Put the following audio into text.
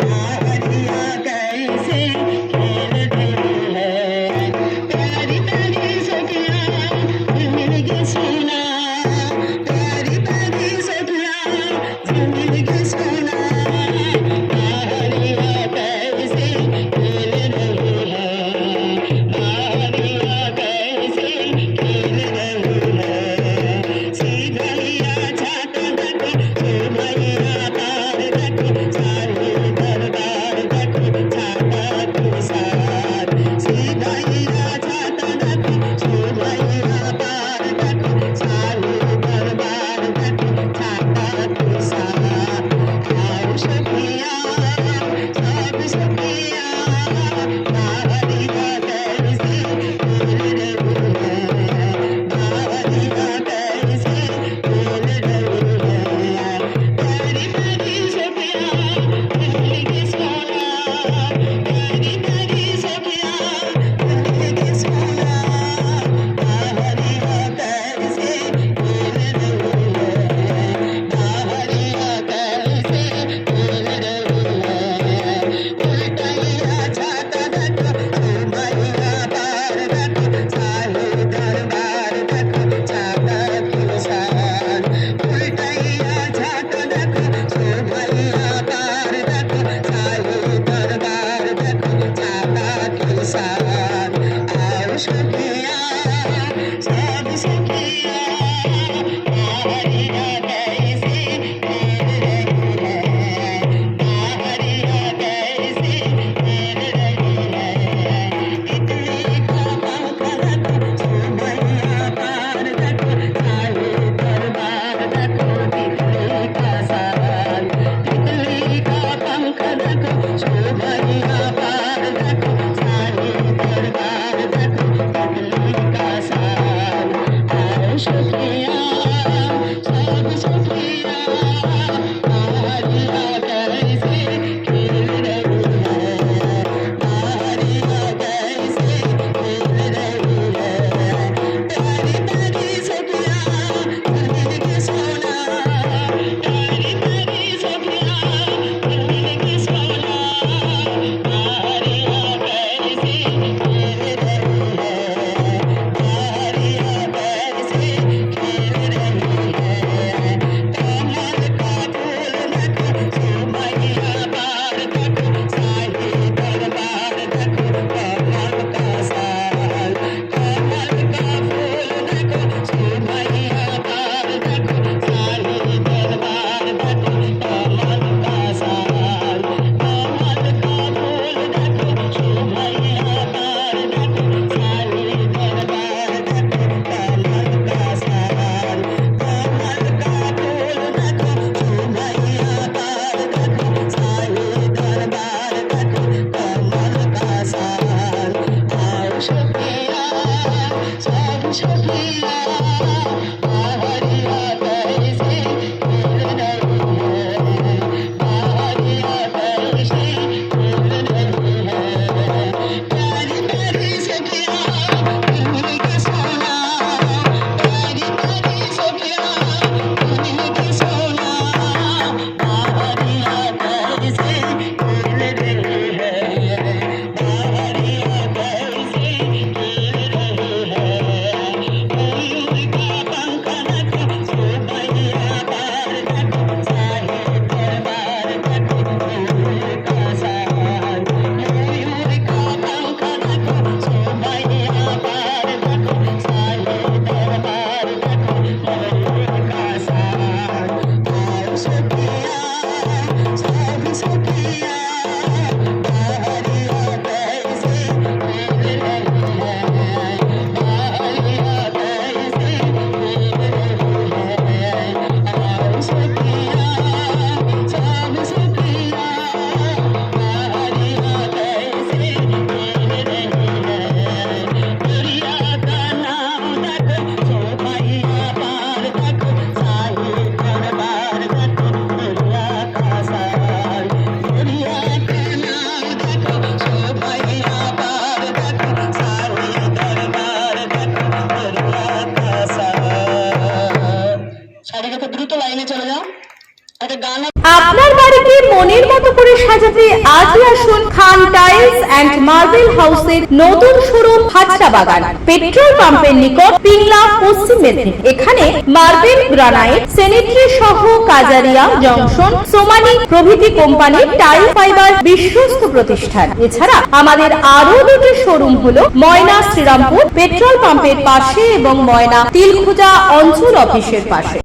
बावरिया कैसे खेल रही है, प्यारी प्यारी सखियाँ मिलके सुना, प्यारी प्यारी सखियाँ मिलके सुना, बावरिया कैसे खेल रही है, बावरिया कैसे खेल रही है, सीधैया छाता देखो, सुमैया पार देखो, सारे दरबार देखो, छाता तुसार, सीधैया छाता देखो, सुमैया पार देखो, सारे दरबार देखो, छाता तुसार, आओ सखिया सब सखिया, बावरिया कैसे खेल रही है, बावरिया कैसे खेल रही है, प्यारी प्यारी सखियाँ मिलके सोना, प्यारी प्यारी सखियाँ मिलके सोना, बावरिया कैसे खेल रही है, बावरिया कैसे खेल रही है, उल्टैया छाता देखो, सुमैया पार देखो, सारे दरबार देखो, छाता तुसार, उल्टैया छाता देखो, सुमैया पार देखो, सारे दरबार देखो, छाता तुसार, आओ सखिया सब सखिया, बावरिया कैसे खेल रही है, बावरिया कैसे खेल रही है, तितली का पंख देखो, सुमैया पार देखो, सारे दरबार देखो, तितली का सार, तितली का पंख देखो, सुमैया पार देखो, सारे दरबार देखो, तितली का सार, आओ सखिया सब सखिया, बावरिया कैसे खेल रही है, बावरिया कैसे खेल रही है, प्यारी प्यारी सखियाँ मिलके सोना, प्यारी प्यारी सखियाँ मिलके सोना, बावरिया कैसे खेल रही है, बावरिया कैसे खेल रही है, कमल का फूल देखो, सुमैया पार देखो, सारे दरबार देखो, कमल का सार, कमल का फूल देखो, सुमैया पार देखो, सारे दरबार देखो, कमल का सार, कमल का फूल देखो, सुमैया पार देखो, सारे दरबार देखो, कमल का सार, कमल का फूल देखो, सुमैया पार देखो, सारे दरबार देखो, कमल का सार, आओ सखिया सब सखिया, बावरिया कैसे खेल रही है, बावरिया कैसे खेल रही है, प्यारी प्यारी सखियाँ मिलके सोना, प्यारी प्यारी सखियाँ मिलके सोना, बावरिया कैसे खेल रही है, बावरिया कैसे खेल रही है, मयूर का पंख देखो, सुमैया पार देखो, सारे दरबार देखो, मयूर का सार, मयूर का पंख देखो, सुमैया पार देखो, सारे दरबार देखो, मयूर का सार, आओ सखिया सब सखिया, बावरिया कैसे खेल रही है, बावरिया कैसे खेल रही है, आओ सखिया सब सखिया, बावरिया कैसे खेल रही है, दुरिया का नाम देखो, सुमैया पार देखो, सारे दरबार देखो, আপনার বাড়িকে মনের মতো করে সাজাতে আজই আসুন খান টাইলস অ্যান্ড মার্বেল হাউসের নতুন শোরুম হাজরা বাগান, পেট্রোল পাম্পের নিকট, পিংলা, পশ্চিম মেদিনীপুর। এখানে মার্বেল, গ্রানাইট, স্যানিটারি সহ কাজারিয়া, জংশন, সোমানি প্রভৃতি কোম্পানির টাইল ফাইবার বিশ্বস্ত প্রতিষ্ঠান। এছাড়া আমাদের আরো দুটি শোরুম হলো ময়না শ্রীরামপুর পেট্রোল পাম্পের পাশে এবং ময়না তিলখুজা অঞ্চল অফিসের পাশে।